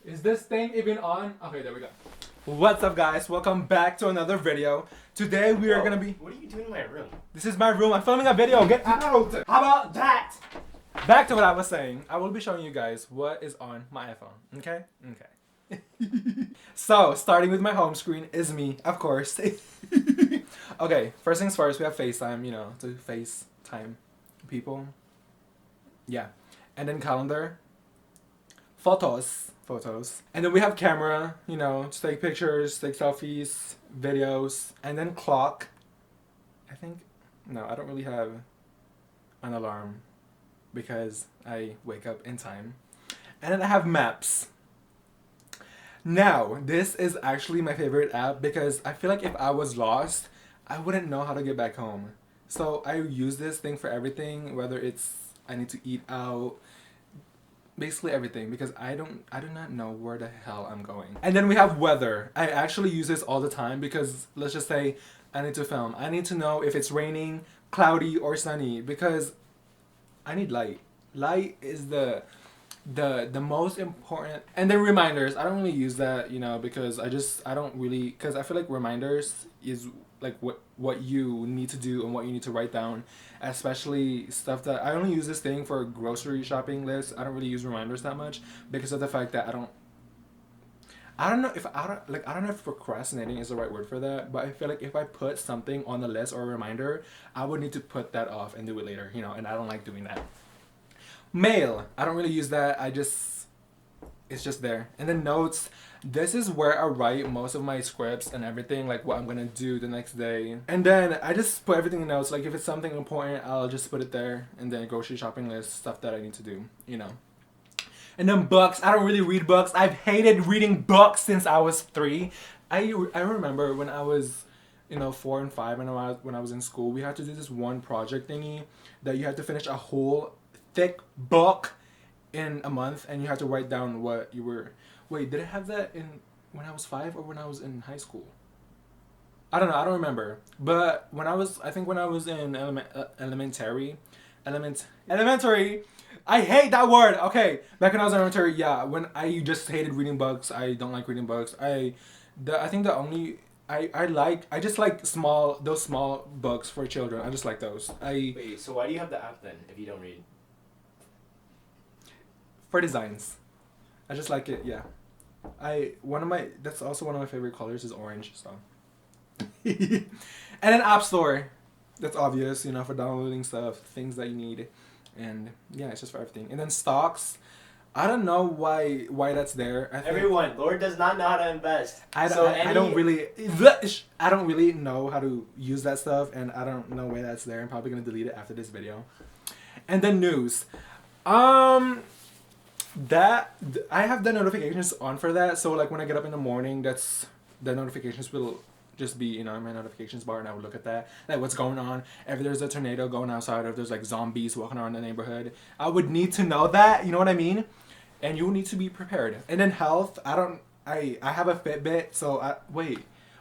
Is this thing even on? Okay, there we go. What's up, guys? Welcome back to another video. Today we are gonna be... What are you doing in my room? This is my room. I'm filming a video. Get out! How about that? Back to what I was saying. I will be showing you guys what is on my iPhone. Okay? Okay. So, starting with my home screen is me, of course. Okay, first things first, we have FaceTime, you know, to FaceTime people. Yeah. And then calendar. Photos. And then we have camera, you know, to take pictures, take selfies, videos. And then clock. I don't really have an alarm because I wake up in time. And then I have maps. Now, this is actually my favorite app because I feel like if I was lost, I wouldn't know how to get back home. So I use this thing for everything, whether it's I need to eat out, basically everything, because I do not know where the hell I'm going. And then we have weather. I actually use this all the time because let's just say I need to film. I need to know if it's raining, cloudy, or sunny because I need light. Light is the most important. And then reminders. I don't really use that, you know, because I don't really, because I feel like reminders is like what you need to do and what you need to write down, especially stuff that I only use this thing for grocery shopping lists. I don't really use reminders that much because of the fact that I don't know if procrastinating is the right word for that, but I feel like if I put something on the list or a reminder, I would need to put that off and do it later, you know, and I don't like doing that. Mail. I don't really use that. It's just there. And then notes. This is where I write most of my scripts and everything, like what I'm gonna do the next day. And then I just put everything in notes. Like if it's something important, I'll just put it there. And then grocery shopping list, stuff that I need to do, you know. And then books. I don't really read books. I've hated reading books since I was 3. I remember when I was, you know, 4 and 5 when I was in school, we had to do this one project thingy that you had to finish a whole thick book in a month, and you have to write down what you were. Wait, did I have that in when I was 5 or when I was in high school? I don't know. I don't remember. But when I was in elementary. I hate that word. Okay, back when I was in elementary, yeah. When I just hated reading books. I don't like reading books. I think the only I just like those small books for children. I just like those. Wait, so why do you have the app then if you don't read? For designs. I just like it, yeah. That's also one of my favorite colors is orange, so. And an app store. That's obvious, you know, for downloading stuff, things that you need. And yeah, it's just for everything. And then stocks. I don't know why that's there. Everyone, Lourd does not know how to invest. I don't really know how to use that stuff, and I don't know why that's there. I'm probably gonna delete it after this video. And then news. That I have the notifications on for that, so like when I get up in the morning, that's the notifications will just be, you know, in my notifications bar, and I would look at that, like what's going on. If there's a tornado going outside, or if there's like zombies walking around the neighborhood, I would need to know that, you know what I mean? And you need to be prepared. And then health, I have a Fitbit, so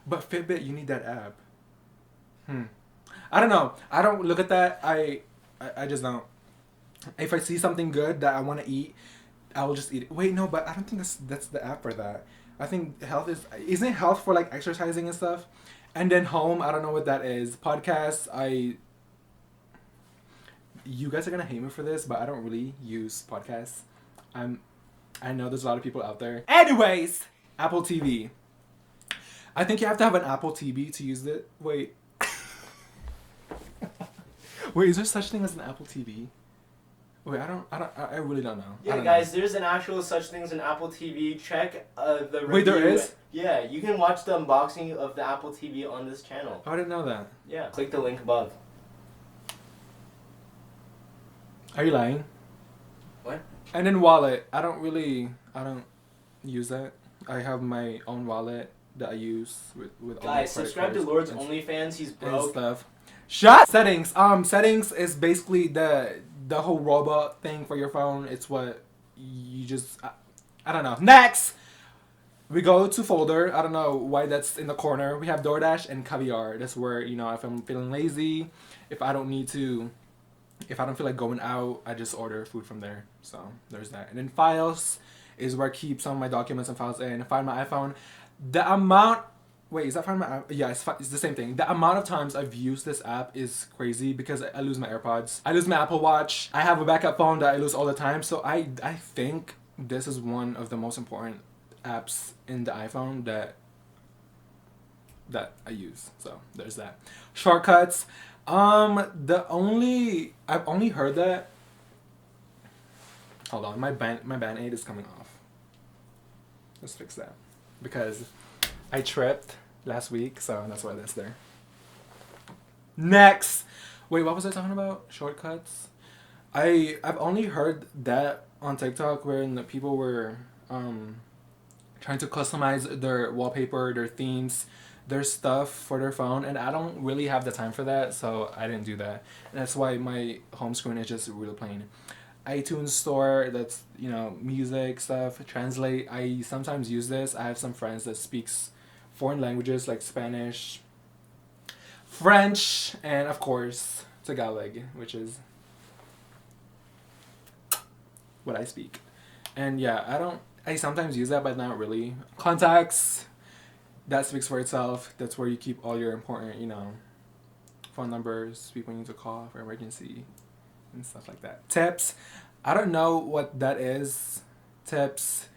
but Fitbit, you need that app. I don't know. I don't look at that. I just don't. If I see something good that I want to eat, I will just eat it. Wait, no, but I don't think that's the app for that. I think health isn't health for like exercising and stuff. And then home, I don't know what that is. Podcasts, you guys are gonna hate me for this, but I don't really use podcasts. I know there's a lot of people out there. Anyways, Apple TV. I think you have to have an Apple TV to use it. Wait. Wait, is there such thing as an Apple TV? Wait, I really don't know. Yeah, guys, there's an actual such thing as an Apple TV. Check the review. Wait, there is? Yeah, you can watch the unboxing of the Apple TV on this channel. Oh, I didn't know that. Yeah, click the link above. Are you lying? What? And then wallet. I don't use that. I have my own wallet that I use with all guys, subscribe to Lourd's OnlyFans. He's broke. Stuff. Shut. Settings. Settings is basically the whole robot thing for your phone. It's what you just I don't know. Next, we go to folder. I don't know why that's in the corner. We have DoorDash and Caviar. That's where, you know, if I'm feeling lazy, if I don't feel like going out, I just order food from there. So there's that. And then files is where I keep some of my documents and files in. Find My iPhone. The amount... Wait, is that Find My... Yeah, it's the same thing. The amount of times I've used this app is crazy because I lose my AirPods. I lose my Apple Watch. I have a backup phone that I lose all the time. So I think this is one of the most important apps in the iPhone that I use. So there's that. Shortcuts. I've only heard that. Hold on, my band-aid is coming off. Let's fix that because I tripped last week, so that's why that's there. Next, wait, what was I talking about? Shortcuts. I've only heard that on TikTok when people were trying to customize their wallpaper, their themes, their stuff for their phone, and I don't really have the time for that, so I didn't do that. And that's why my home screen is just really plain. iTunes store, that's, you know, music stuff, translate. I sometimes use this. I have some friends that speaks foreign languages like Spanish, French, and of course Tagalog, which is what I speak. And yeah, I sometimes use that, but not really. Contacts, that speaks for itself. That's where you keep all your important, you know, phone numbers, people you need to call for emergency and stuff like that. Tips, I don't know what that is. Tips,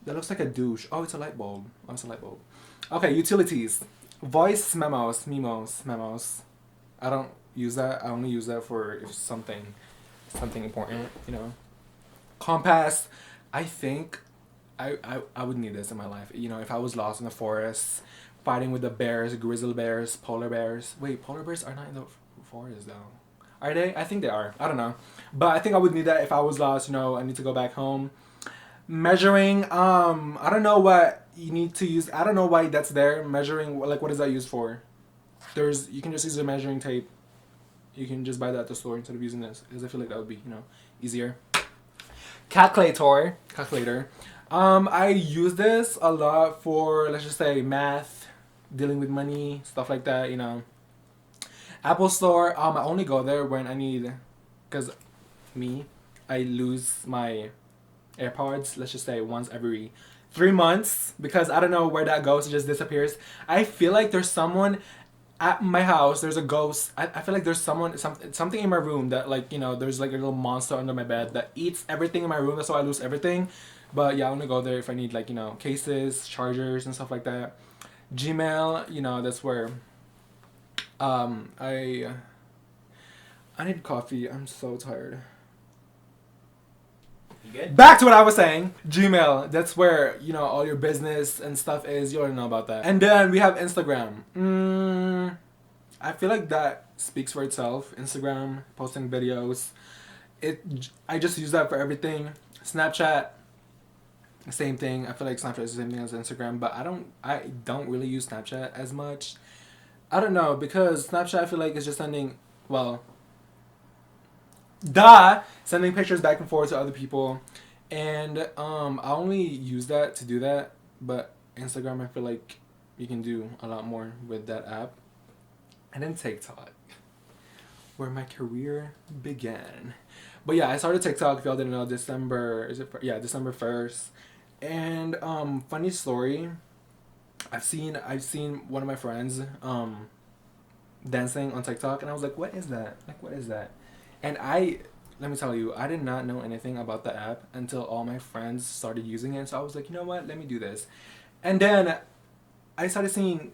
that looks like a douche. Oh, it's a light bulb. Oh, it's a light bulb. Okay, utilities. Voice memos. I don't use that. I only use that for if something important, you know. Compass, I think I would need this in my life. You know, if I was lost in the forest, fighting with the bears, grizzly bears, polar bears. Wait, polar bears are not in the forest though. Are they? I think they are. I don't know. But I think I would need that if I was lost, you know, I need to go back home. Measuring, I don't know what you need to use. I don't know why that's there. Measuring, like, what is that used for? You can just use a measuring tape. You can just buy that at the store instead of using this. Because I feel like that would be, you know, easier. Calculator. I use this a lot for, let's just say, math, dealing with money, stuff like that, you know. Apple Store, I only go there when I need, because I lose my AirPods, let's just say once every 3 months, because I don't know where that goes, it just disappears. I feel like there's someone at my house, there's a ghost. I feel like there's something in my room that, like, you know, there's like a little monster under my bed that eats everything in my room. That's why I lose everything. But yeah, I only go there if I need, like, you know, cases, chargers, and stuff like that. Gmail, you know, that's where I need coffee. I'm so tired. You good? Back to what I was saying. Gmail, that's where, you know, all your business and stuff is. You already know about that. And then we have Instagram. I feel like that speaks for itself. Instagram, posting videos. I just use that for everything. Snapchat, same thing. I feel like Snapchat is the same thing as Instagram, but I don't really use Snapchat as much. I don't know, because Snapchat I feel like is just sending pictures back and forth to other people, and I only use that to do that. But Instagram, I feel like you can do a lot more with that app. And then TikTok, where my career began. But yeah, I started TikTok, if y'all didn't know, December 1st. And funny story, I've seen one of my friends dancing on TikTok, and I was like, what is that? And let me tell you, I did not know anything about the app until all my friends started using it. So I was like, you know what? Let me do this. And then I started seeing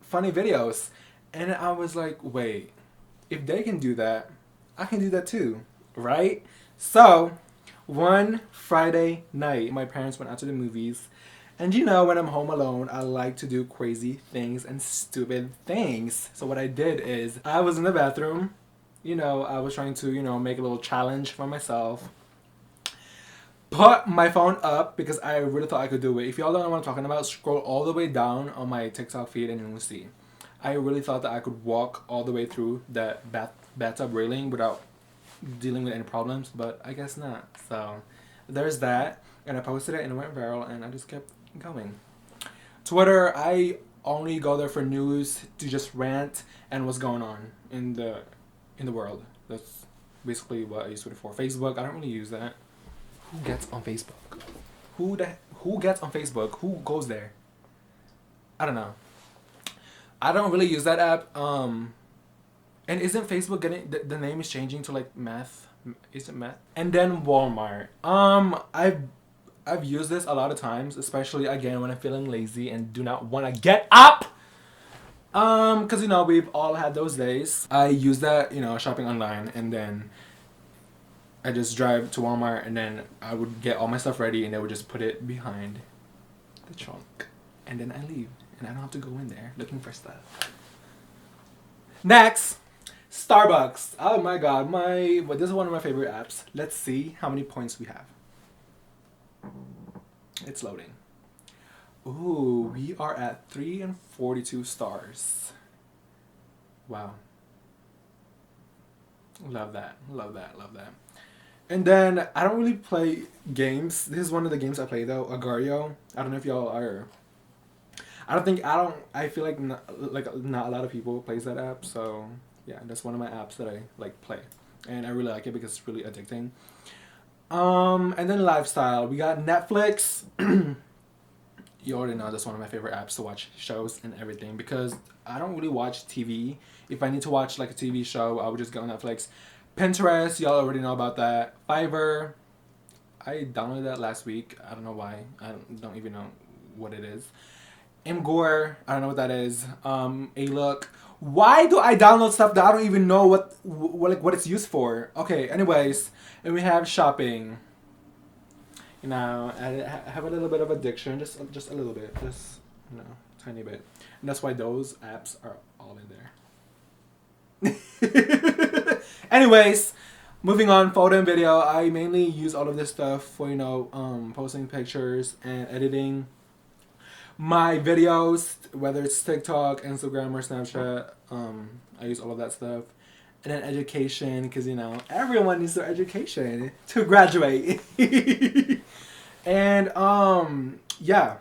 funny videos, and I was like, wait, if they can do that, I can do that too, right? So one Friday night, my parents went out to the movies. And you know, when I'm home alone, I like to do crazy things and stupid things. So what I did is, I was in the bathroom. You know, I was trying to, you know, make a little challenge for myself. Put my phone up because I really thought I could do it. If y'all don't know what I'm talking about, scroll all the way down on my TikTok feed and you'll see. I really thought that I could walk all the way through that bathtub railing without dealing with any problems, but I guess not. So there's that. And I posted it and it went viral, and I just kept going. Twitter, I only go there for news, to just rant and what's going on in the world. That's basically what I use Twitter for. Facebook, I don't really use that. Who gets on Facebook? who gets on Facebook? Who goes there? I don't know. I don't really use that app. And isn't Facebook getting the name is changing to like Meth? Is it Meth? And then Walmart. I've used this a lot of times, especially again when I'm feeling lazy and do not want to get up. Cause you know we've all had those days. I use that, you know, shopping online, and then I just drive to Walmart, and then I would get all my stuff ready, and they would just put it behind the trunk, and then I leave, and I don't have to go in there looking for stuff. Next, Starbucks. Oh my god, this is one of my favorite apps. Let's see how many points we have. It's loading. Ooh, we are at 342 stars. Wow. Love that. Love that. Love that. And then I don't really play games. This is one of the games I play though, Agario. I don't know if y'all are. I feel like not a lot of people plays that app, so yeah, that's one of my apps that I like play. And I really like it because it's really addicting. And then lifestyle. We got Netflix. You already know that's one of my favorite apps to watch shows and everything, because I don't really watch TV. If I need to watch like a TV show, I would just go on Netflix. Pinterest, y'all already know about that. Fiverr, I downloaded that last week. I don't know why. I don't even know what it is. Imgur, I don't know what that is. A-Look. Why do I download stuff that I don't even know what it's used for? Okay, anyways, and we have shopping. You know, I have a little bit of addiction, just a little bit, just, you know, tiny bit. And that's why those apps are all in there. Anyways, moving on, photo and video. I mainly use all of this stuff for, you know, posting pictures and editing my videos, whether it's TikTok, Instagram, or Snapchat. I use all of that stuff. And then education, because, you know, everyone needs their education to graduate. And, yeah.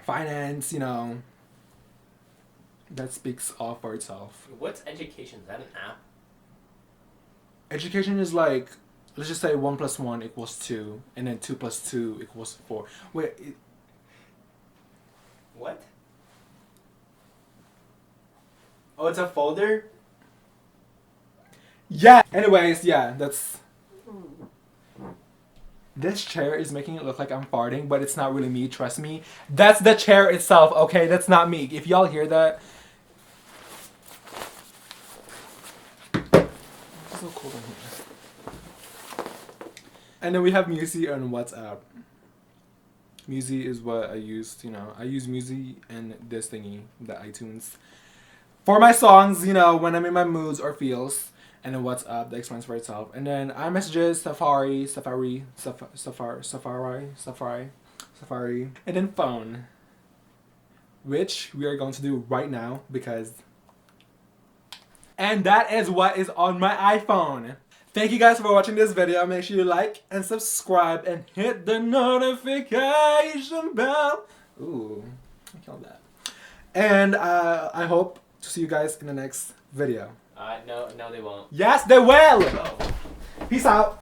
Finance, you know, that speaks all for itself. What's education? Is that an app? Education is like, let's just say 1 + 1 = 2, and then 2 + 2 = 4. Wait. What? Oh, it's a folder? Yeah. Anyways, yeah, that's. This chair is making it look like I'm farting, but it's not really me, trust me. That's the chair itself, okay? That's not me. If y'all hear that. It's so cold in here. And then we have Musi and WhatsApp. Musi is what I used, you know. I use Musi and this thingy, the iTunes, for my songs, you know, when I'm in my moods or feels. And then WhatsApp, that explains for itself. And then iMessages, Safari. And then phone, which we are going to do right now because. And that is what is on my iPhone. Thank you guys for watching this video. Make sure you like and subscribe and hit the notification bell. Ooh, I killed that. And I hope to see you guys in the next video. No, they won't. Yes, they will! Oh. Peace out.